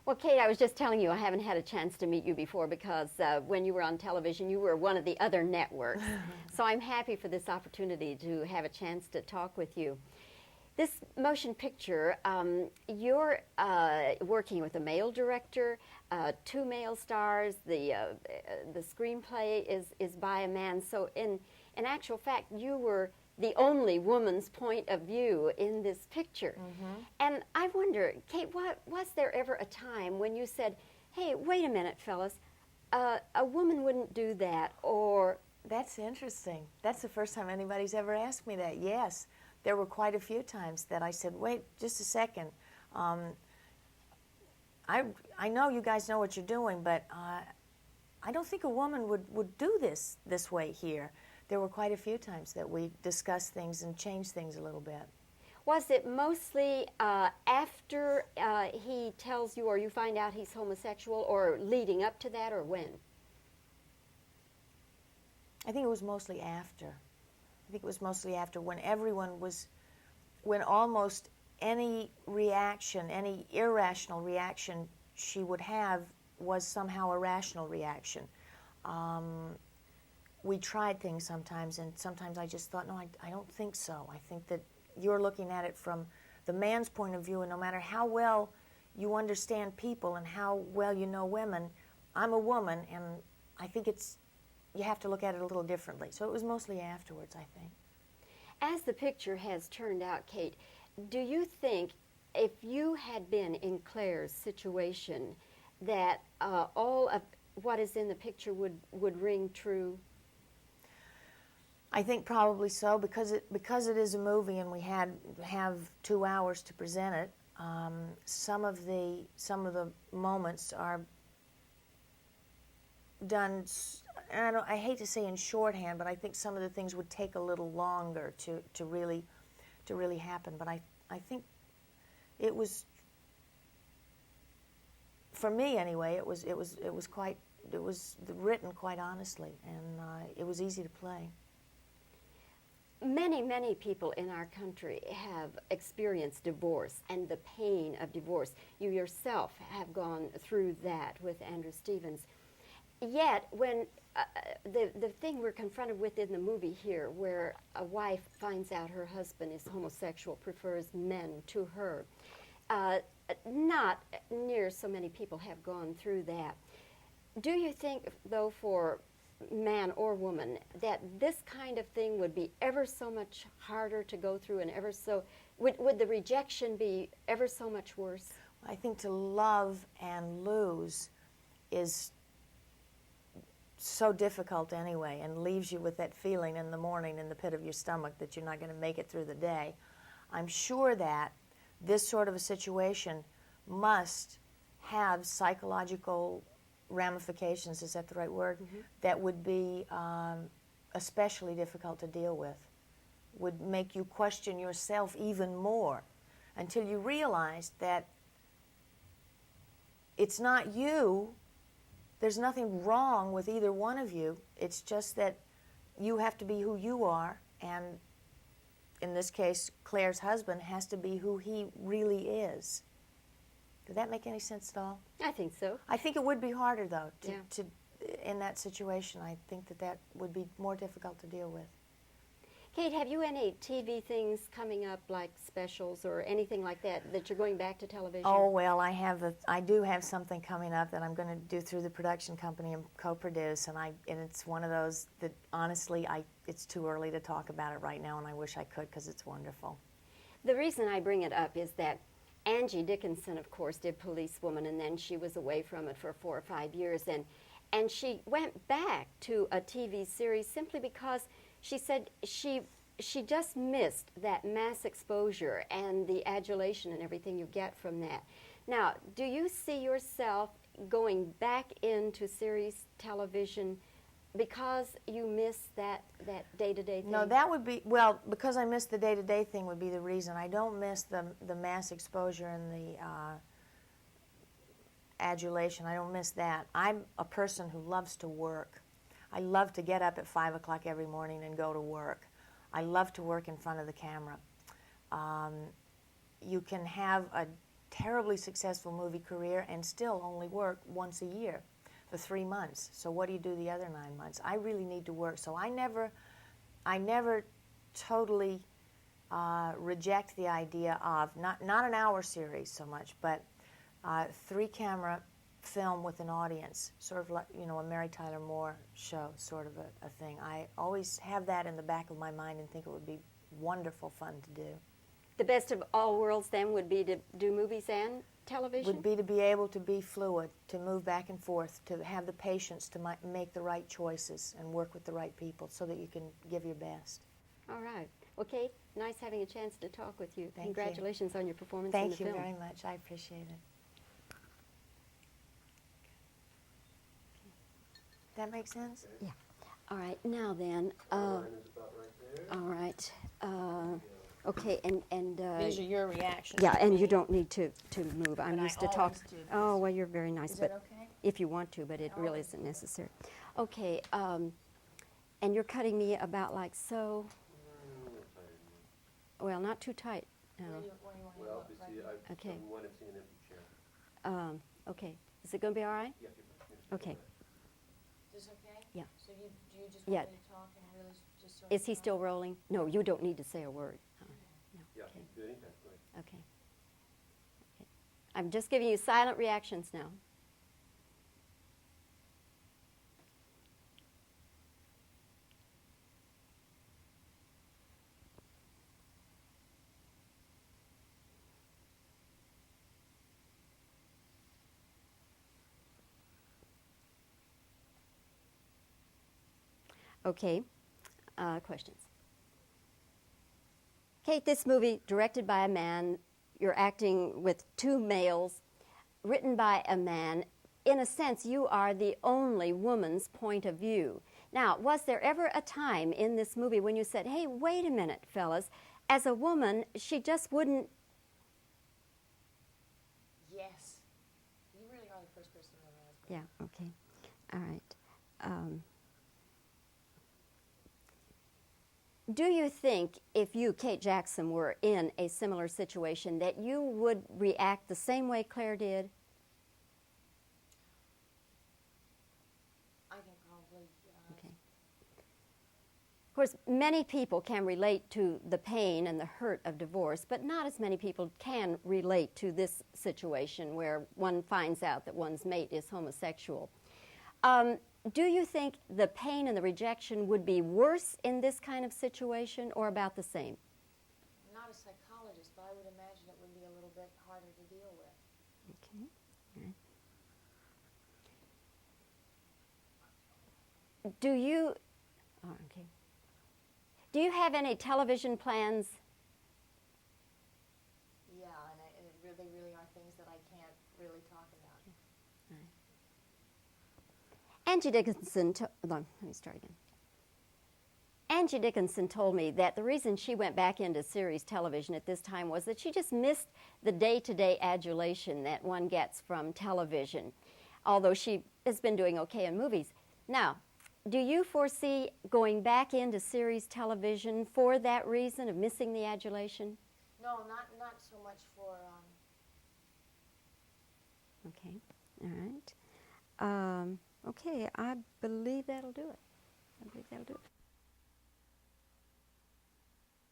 Well, Kate, I was just telling you I haven't had a chance to meet you before because when you were on television, you were one of the other networks. So I'm happy for this opportunity to have a chance to talk with you. This motion picture, you're working with a male director, two male stars. The screenplay is by a man. So in actual fact, you were the only woman's point of view in this picture. And I wonder, Kate, was there ever a time when you said, hey, wait a minute, fellas, a woman wouldn't do that, or... That's interesting. That's the first time anybody's ever asked me that. Yes, there were quite a few times that I said, wait, just a second. I know you guys know what you're doing, but I don't think a woman would do this way here. There were quite a few times that we discussed things and changed things a little bit. Was it mostly after he tells you or you find out he's homosexual, or leading up to that, or when? I think it was mostly after. I think it was mostly after, when almost any reaction, any irrational reaction she would have was somehow a rational reaction. We tried things sometimes, and sometimes I just thought, no, I don't think so. I think that you're looking at it from the man's point of view, and no matter how well you understand people and how well you know women, I'm a woman, and I think you have to look at it a little differently. So it was mostly afterwards, I think. As the picture has turned out, Kate, do you think if you had been in Claire's situation that all of what is in the picture would ring true? I think probably so, because it is a movie and we have 2 hours to present it. Some of the moments are done. I hate to say in shorthand, but I think some of the things would take a little longer to really happen. But I think it was, for me anyway, it was written quite honestly, and it was easy to play. Many, many people in our country have experienced divorce and the pain of divorce. You yourself have gone through that with Andrew Stevens. Yet, when the thing we're confronted with in the movie here, where a wife finds out her husband is homosexual, prefers men to her, not near so many people have gone through that. Do you think, though, for man or woman, that this kind of thing would be ever so much harder to go through, and would the rejection be ever so much worse? I think to love and lose is so difficult anyway, and leaves you with that feeling in the morning in the pit of your stomach that you're not going to make it through the day. I'm sure that this sort of a situation must have psychological ramifications, is that the right word? That would be especially difficult to deal with, would make you question yourself even more until you realize that it's not you. There's nothing wrong with either one of you. It's just that you have to be who you are, and in this case, Claire's husband has to be who he really is. Did that make any sense at all? I think so. I think it would be harder, though, in that situation. I think that would be more difficult to deal with. Kate, have you any TV things coming up, like specials or anything like that you're going back to television? Oh, well, I do have something coming up that I'm going to do through the production company and co-produce, and it's one of those that, honestly, it's too early to talk about it right now, and I wish I could, because it's wonderful. The reason I bring it up is that Angie Dickinson, of course, did Policewoman, and then she was away from it for 4 or 5 years, and she went back to a TV series simply because she said she just missed that mass exposure and the adulation and everything you get from that. Now, do you see yourself going back into series television because you miss that day-to-day thing? No, that would be, well, because I miss the day-to-day thing would be the reason. I don't miss the mass exposure and the adulation. I don't miss that. I'm a person who loves to work. I love to get up at 5 o'clock every morning and go to work. I love to work in front of the camera. You can have a terribly successful movie career and still only work once a year for 3 months. So what do you do the other 9 months? I really need to work. So I never totally reject the idea of, not an hour series so much, but 3-camera film with an audience, sort of like, you know, a Mary Tyler Moore show, sort of a thing. I always have that in the back of my mind and think it would be wonderful fun to do. The best of all worlds then would be to do movies and television? Would be to be able to be fluid, to move back and forth, to have the patience to make the right choices and work with the right people so that you can give your best. All right. Well, Kate, nice having a chance to talk with you. Thank you. Congratulations on your performance in the film. Thank you very much. I appreciate it. That make sense? Yeah. All right. Now then. All right. Okay. And. These are your reactions. Yeah, and you don't need to move. I'm But used I to talk. always do this. Oh well, you're very nice. Is but that okay? if you want to, but it really isn't necessary. Okay. And you're cutting me about like so. Well, not too tight. No. Well, you see, I Okay. want to see an empty chair. Okay. Is it going to be all right? Yeah, Okay. Is this okay? Yeah. So do you just Yeah. want me to talk and really just sort of Is he still rolling? No, you don't need to say a word. No. Yeah, Okay. do anything. Go ahead. Okay. Okay. I'm just giving you silent reactions now. Okay. Questions? Kate, this movie, directed by a man, you're acting with 2 males, written by a man. In a sense, you are the only woman's point of view. Now, was there ever a time in this movie when you said, hey, wait a minute, fellas, as a woman, she just wouldn't... Yes. You really are the first person I've ever asked. Yeah, okay. All right. Do you think if you, Kate Jackson, were in a similar situation that you would react the same way Claire did? I can probably. Okay. Of course, many people can relate to the pain and the hurt of divorce, but not as many people can relate to this situation where one finds out that one's mate is homosexual. Do you think the pain and the rejection would be worse in this kind of situation or about the same? I'm not a psychologist, but I would imagine it would be a little bit harder to deal with. Okay. All right. Do you have any television plans? Yeah, and they really are things that I can't really talk about. Angie Dickinson, let me start again. Angie Dickinson told me that the reason she went back into series television at this time was that she just missed the day-to-day adulation that one gets from television, although she has been doing okay in movies. Now, do you foresee going back into series television for that reason of missing the adulation? No, not so much for. Okay, all right. Okay, I believe that'll do it.